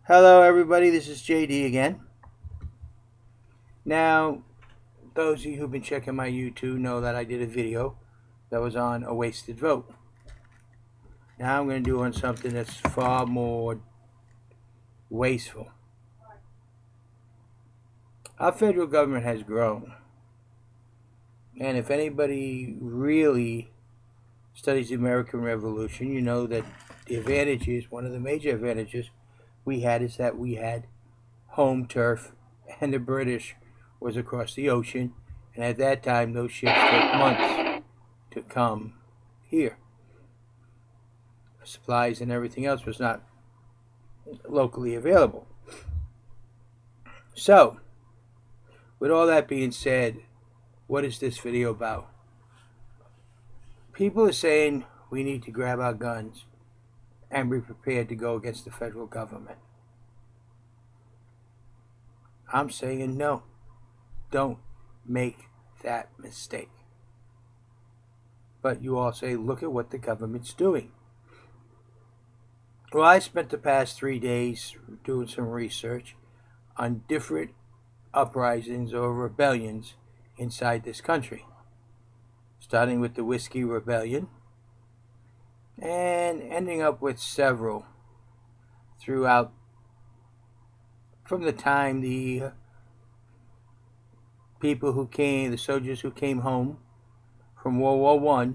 Hello, everybody. This is JD again. Now, those of you who've been checking my YouTube know that I did a video that was on a wasted vote. Now I'm going to do on something that's far more wasteful. Our federal government has grown. And if anybody really studies the American Revolution, you know that one of the major advantages we had is that we had home turf, and the British was across the ocean, and at that time those ships took months to come here. Supplies and everything else was not locally available. So, with all that being said, what is this video about? People are saying we need to grab our guns and be prepared to go against the federal government. I'm saying no. Don't make that mistake. But you all say, look at what the government's doing. Well, I spent the past 3 days doing some research on different uprisings or rebellions inside this country, starting with the Whiskey Rebellion and ending up with several throughout from the time the soldiers who came home from World War I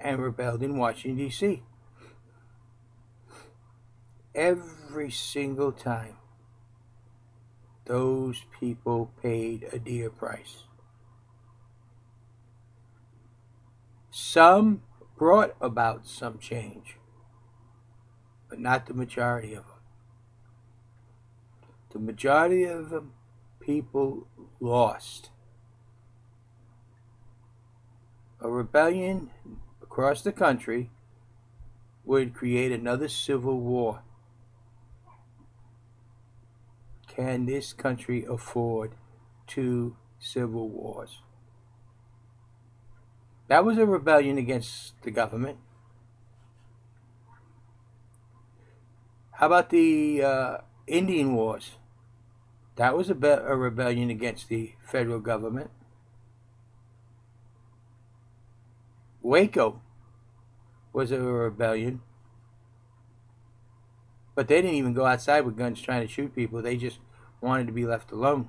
and rebelled in Washington D.C. Every single time, those people paid a dear price. Some brought about some change, but not the majority of them. The majority of them people lost. A rebellion across the country would create another civil war. Can this country afford 2 civil wars? That was a rebellion against the government. How about the Indian Wars? That was a rebellion against the federal government. Waco was a rebellion. But they didn't even go outside with guns trying to shoot people. They just wanted to be left alone.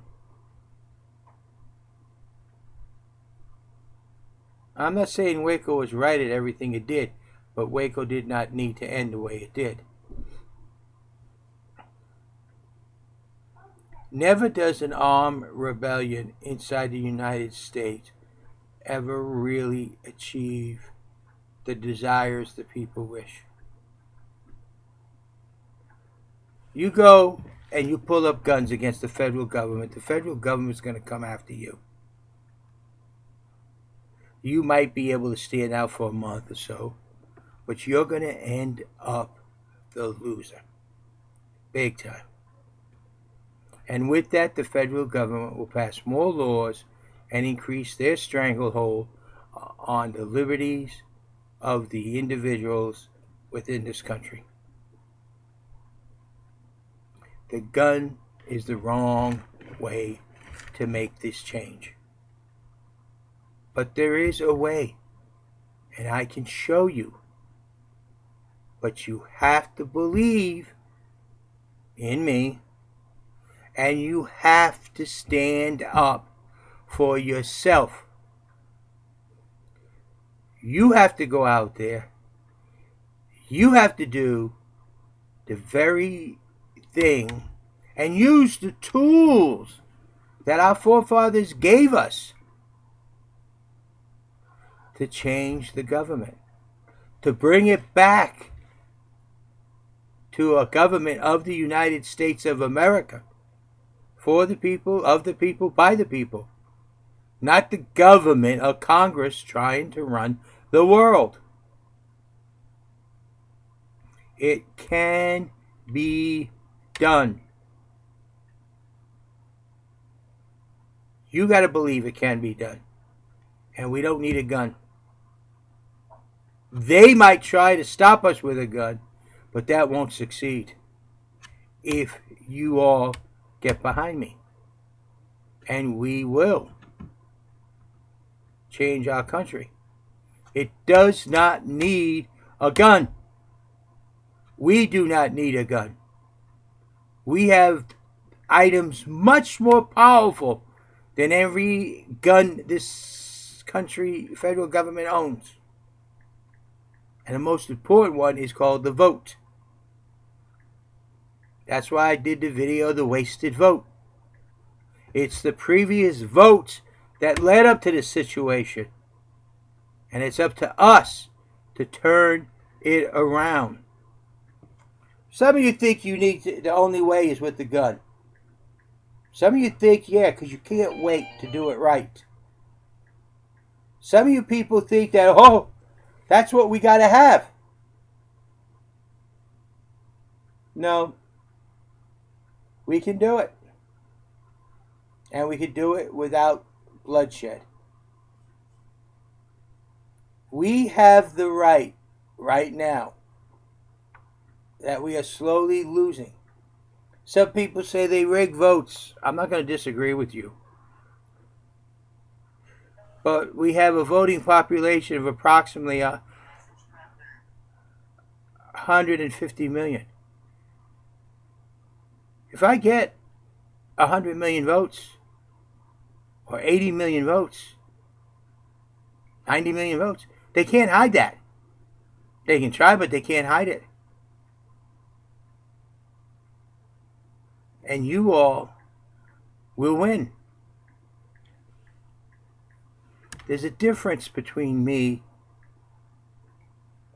I'm not saying Waco was right at everything it did, but Waco did not need to end the way it did. Never does an armed rebellion inside the United States ever really achieve the desires the people wish. You go and you pull up guns against the federal government's going to come after you. You might be able to stand out for a month or so, but you're going to end up the loser. Big time. And with that, the federal government will pass more laws and increase their stranglehold on the liberties of the individuals within this country. The gun is the wrong way to make this change. But there is a way, and I can show you. But you have to believe in me, and you have to stand up for yourself. You have to go out there. You have to do the very thing and use the tools that our forefathers gave us to change the government, to bring it back to a government of the United States of America, for the people, of the people, by the people, not the government of Congress trying to run the world. It can be done. You got to believe it can be done. And we don't need a gun. They might try to stop us with a gun, but that won't succeed. if you all get behind me. And we will change our country. It does not need a gun. We do not need a gun. We have items much more powerful than every gun this country, federal government owns. And the most important one is called the vote. That's why I did the video, The Wasted Vote. It's the previous votes that led up to this situation. And it's up to us to turn it around. Some of you think the only way is with the gun. Some of you think, yeah, because you can't wait to do it right. Some of you people think that, oh, that's what we got to have. No. We can do it. And we can do it without bloodshed. We have the right now that we are slowly losing. Some people say they rig votes. I'm not going to disagree with you. But we have a voting population of approximately 150 million. If I get 100 million votes, or 80 million votes, 90 million votes, they can't hide that. They can try, but they can't hide it. And you all will win. There's a difference between me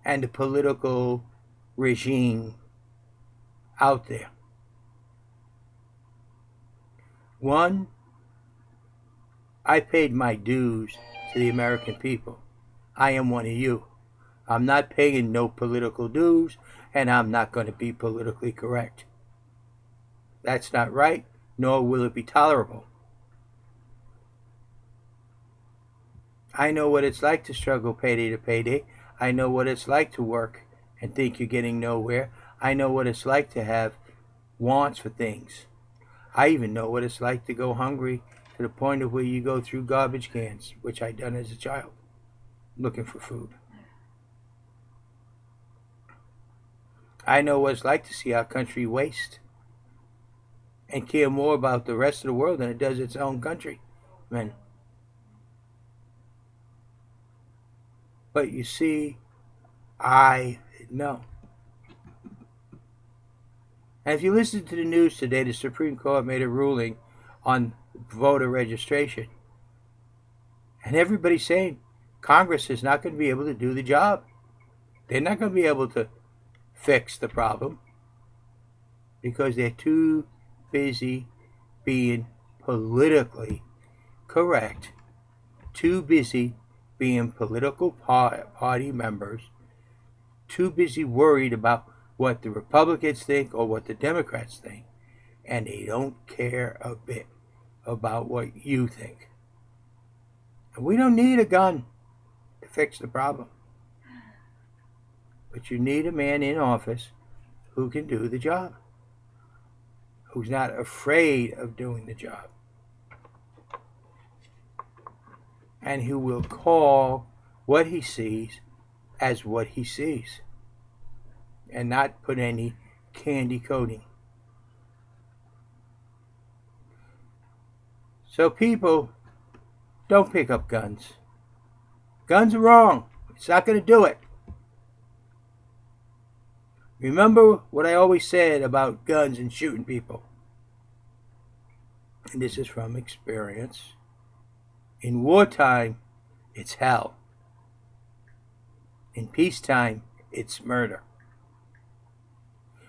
and the political regime out there. One, I paid my dues to the American people. I am one of you. I'm not paying no political dues, and I'm not going to be politically correct. That's not right, nor will it be tolerable. I know what it's like to struggle payday to payday. I know what it's like to work and think you're getting nowhere. I know what it's like to have wants for things. I even know what it's like to go hungry to the point of where you go through garbage cans, which I done as a child, looking for food. I know what it's like to see our country waste and care more about the rest of the world than it does its own country. Man. But you see, I know. And if you listen to the news today, the Supreme Court made a ruling on voter registration. And everybody's saying Congress is not going to be able to do the job. They're not going to be able to fix the problem because they're too busy being politically correct, too busy being political party members, too busy worried about what the Republicans think or what the Democrats think, and they don't care a bit about what you think. And we don't need a gun to fix the problem. But you need a man in office who can do the job, who's not afraid of doing the job, and who will call what he sees as what he sees and not put any candy coating. So people, don't pick up guns. Guns are wrong. It's not going to do it. Remember what I always said about guns and shooting people. And this is from experience. In wartime, it's hell. In peacetime, it's murder.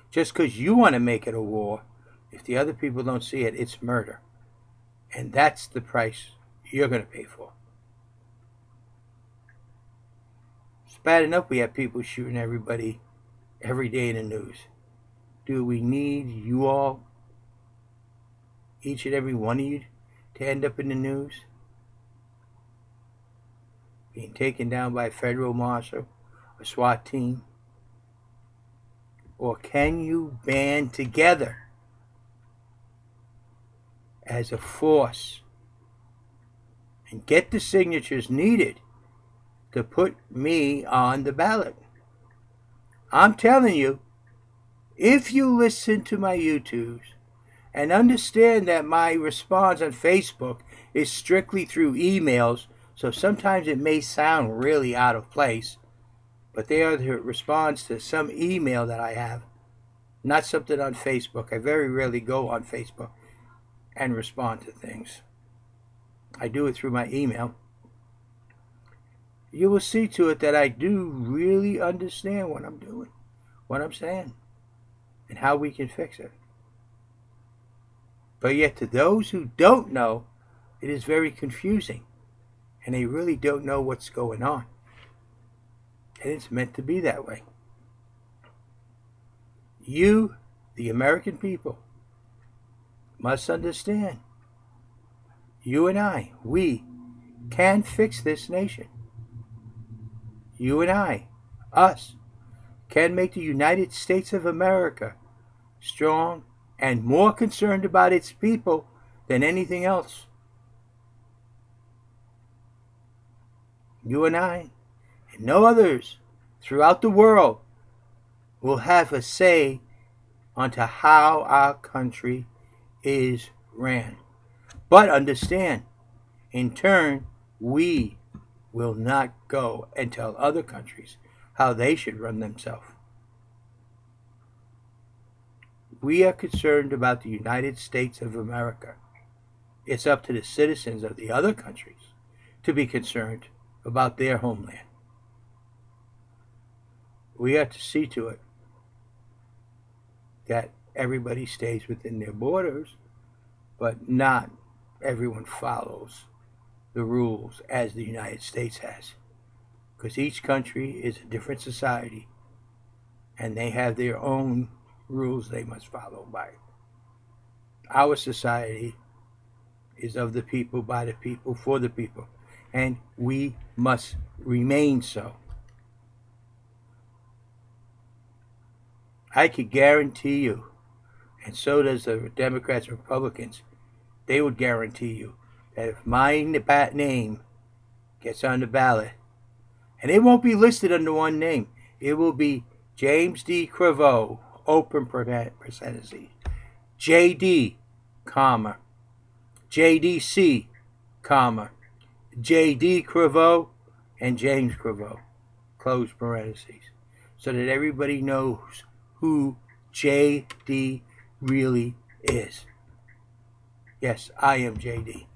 Just because you want to make it a war, if the other people don't see it, it's murder. And that's the price you're going to pay for. It's bad enough we have people shooting everybody every day in the news. Do we need you all, each and every one of you, to end up in the news? Being taken down by a federal marshal, a SWAT team? Or can you band together as a force and get the signatures needed to put me on the ballot. I'm telling you, if you listen to my YouTubes and understand that my response on Facebook is strictly through emails, so sometimes it may sound really out of place, but they are the response to some email that I have, not something on Facebook. I very rarely go on Facebook and respond to things. I do it through my email. You will see to it that I do really understand what I'm doing, what I'm saying, and how we can fix it. But yet to those who don't know, it is very confusing, and they really don't know what's going on. And it's meant to be that way. You, the American people, must understand. You and I, we can fix this nation. You and I, us, can make the United States of America strong and more concerned about its people than anything else. You and I, and no others throughout the world, will have a say onto how our country is ran. But understand, in turn, we will not go and tell other countries how they should run themselves. We are concerned about the United States of America. It's up to the citizens of the other countries to be concerned about their homeland. We have to see to it that everybody stays within their borders, but not everyone follows the rules as the United States has. Because each country is a different society, and they have their own rules they must follow by. Our society is of the people, by the people, for the people, and we must remain so. I could guarantee you, and so does the Democrats and Republicans, they would guarantee you that if my name gets on the ballot, and it won't be listed under one name, it will be James D. Cravo, open parentheses, JD, comma, JDC, comma, JD Cravo, and James Cravo, close parentheses, so that everybody knows who JD really is. Yes, I am JD.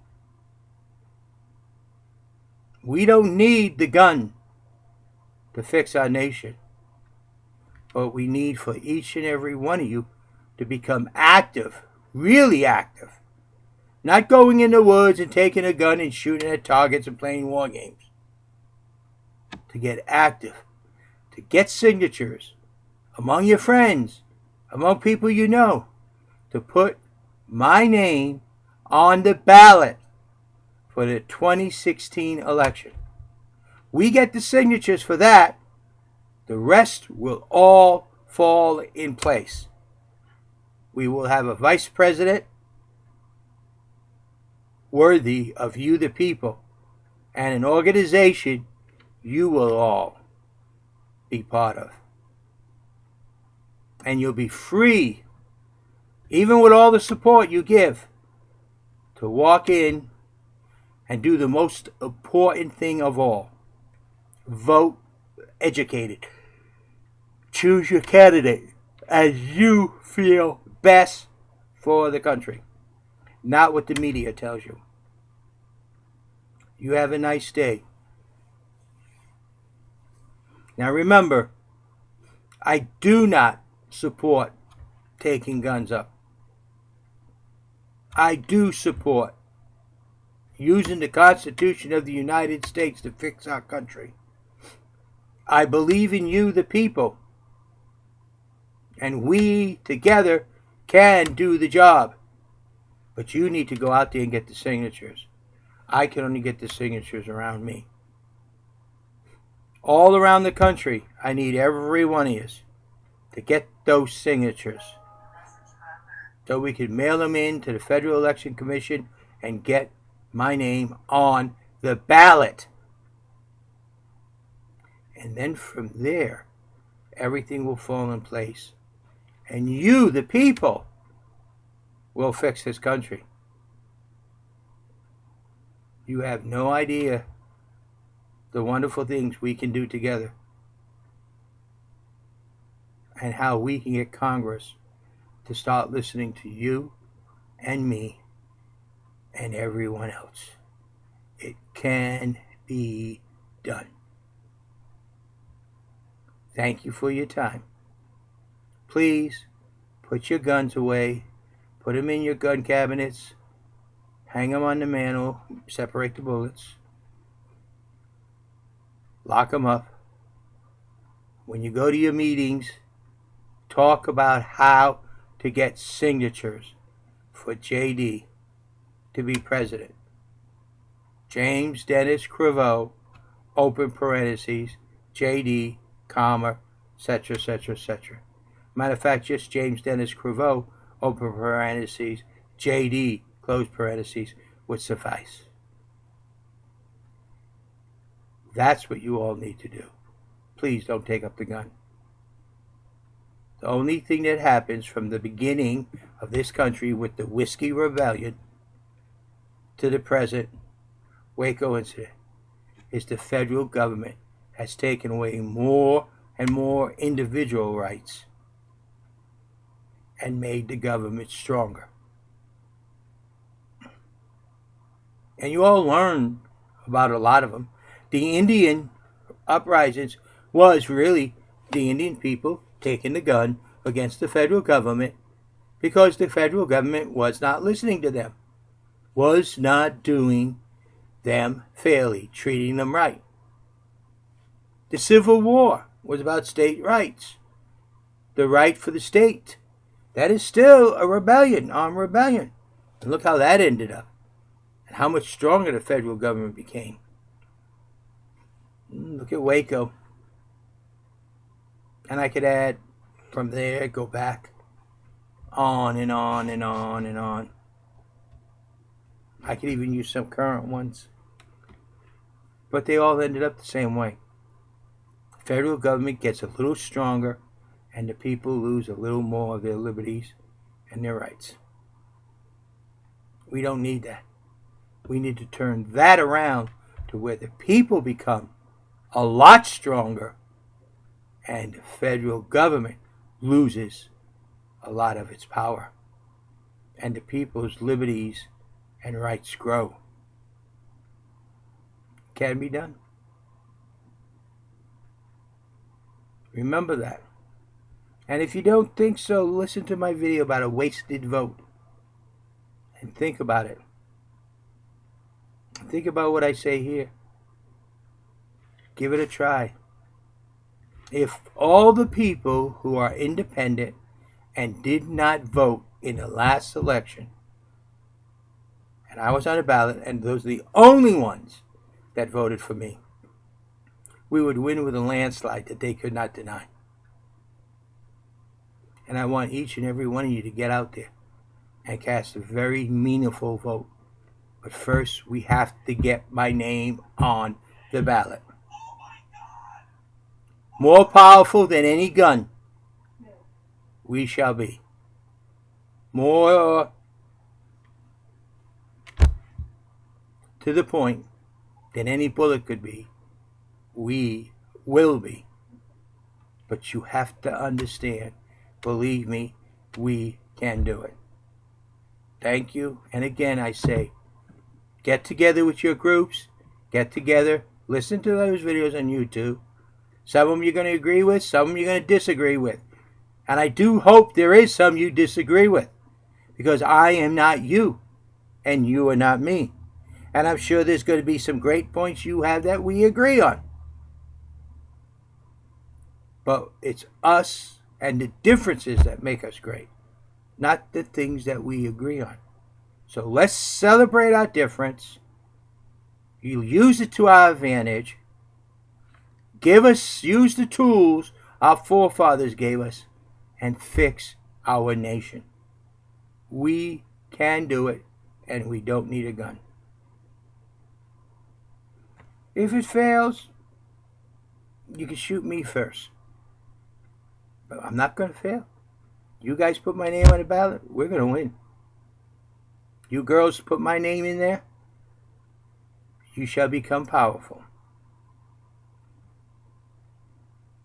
We don't need the gun to fix our nation. But we need for each and every one of you to become active, really active. Not going in the woods and taking a gun and shooting at targets and playing war games. To get active, to get signatures among your friends, among people you know, to put my name on the ballot for the 2016 election. We get the signatures for that. The rest will all fall in place. We will have a vice president worthy of you, the people, and an organization you will all be part of. And you'll be free, even with all the support you give, to walk in and do the most important thing of all. Vote educated. Choose your candidate as you feel best for the country, not what the media tells you. You have a nice day. Now remember, I do not support taking guns up. I do support using the Constitution of the United States to fix our country. I believe in you, the people. And we together can do the job. But you need to go out there and get the signatures. I can only get the signatures around me. All around the country, I need every one of you to get those signatures. so we could mail them in to the Federal Election Commission and get my name on the ballot. And then from there, everything will fall in place. And you, the people, will fix this country. You have no idea the wonderful things we can do together and how we can get Congress to start listening to you and me and everyone else. It can be done. Thank you for your time. Please put your guns away. Put them in your gun cabinets. Hang them on the mantle. Separate the bullets. Lock them up. When you go to your meetings, talk about how to get signatures for JD to be president. James Dennis Cravo, open parentheses, JD, comma, etc., etc., etc. Matter of fact, just James Dennis Cravo, open parentheses, JD, close parentheses, would suffice. That's what you all need to do. Please don't take up the gun. The only thing that happens from the beginning of this country with the Whiskey Rebellion to the present Waco incident is the federal government has taken away more and more individual rights and made the government stronger. And you all learn about a lot of them. The Indian uprisings was really the Indian people taking the gun against the federal government because the federal government was not listening to them, was not doing them fairly, treating them right. The Civil War was about state rights, the right for the state. That is still a rebellion, armed rebellion. And look how that ended up and how much stronger the federal government became. Look at Waco. And I could add from there, go back on and on and on and on. I could even use some current ones. But they all ended up the same way. The federal government gets a little stronger and the people lose a little more of their liberties and their rights. We don't need that. We need to turn that around to where the people become a lot stronger and the federal government loses a lot of its power and the people's liberties and rights grow. Can be done. Remember that. And if you don't think so, listen to my video about a wasted vote and think about it. Think about what I say here. Give it a try. If all the people who are independent and did not vote in the last election, and I was on the ballot, and those are the only ones that voted for me, we would win with a landslide that they could not deny. And I want each and every one of you to get out there and cast a very meaningful vote. But first, we have to get my name on the ballot. More powerful than any gun, we shall be. More to the point than any bullet could be, we will be. But you have to understand, believe me, we can do it. Thank you. And again, I say, get together with your groups, get together, listen to those videos on YouTube. Some of them you're going to agree with, some of them you're going to disagree with. And I do hope there is some you disagree with, because I am not you, and you are not me. And I'm sure there's going to be some great points you have that we agree on. But it's us and the differences that make us great, not the things that we agree on. So let's celebrate our difference. You use it to our advantage. Use the tools our forefathers gave us and fix our nation. We can do it, and we don't need a gun. If it fails, you can shoot me first. But I'm not going to fail. You guys put my name on the ballot, we're going to win. You girls put my name in there, you shall become powerful.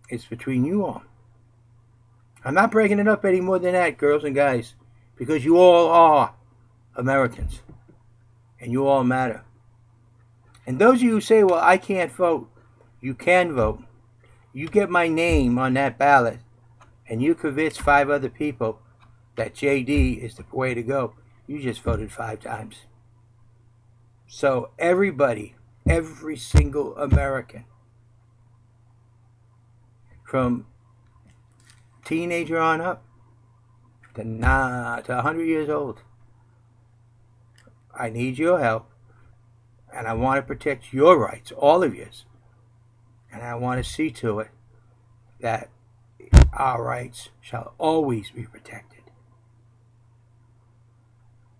It's between you all. I'm not breaking it up any more than that, girls and guys, because you all are Americans, and you all matter. And those of you who say, well, I can't vote, you can vote. You get my name on that ballot, and you convince 5 other people that JD is the way to go. You just voted 5 times. So everybody, every single American, from teenager on up to 100 years old, I need your help, and I want to protect your rights, all of yours. And I want to see to it that our rights shall always be protected.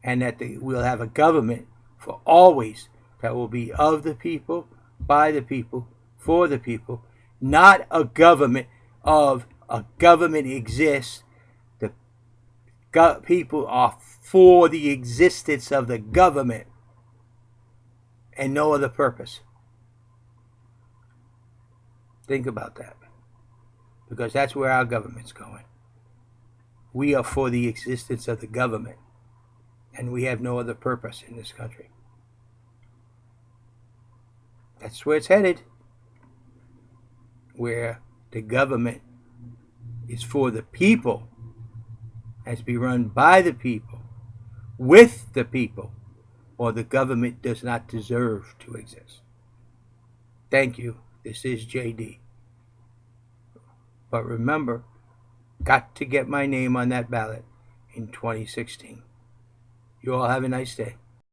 And that we'll have a government for always that will be of the people, by the people, for the people. Not a government of a government exists. The people are for the existence of the government and no other purpose. Think about that. Because that's where our government's going. We are for the existence of the government. And we have no other purpose in this country. That's where it's headed. Where the government is for the people. Has to be run by the people. With the people. Or the government does not deserve to exist. Thank you. This is JD. But remember, got to get my name on that ballot in 2016. You all have a nice day.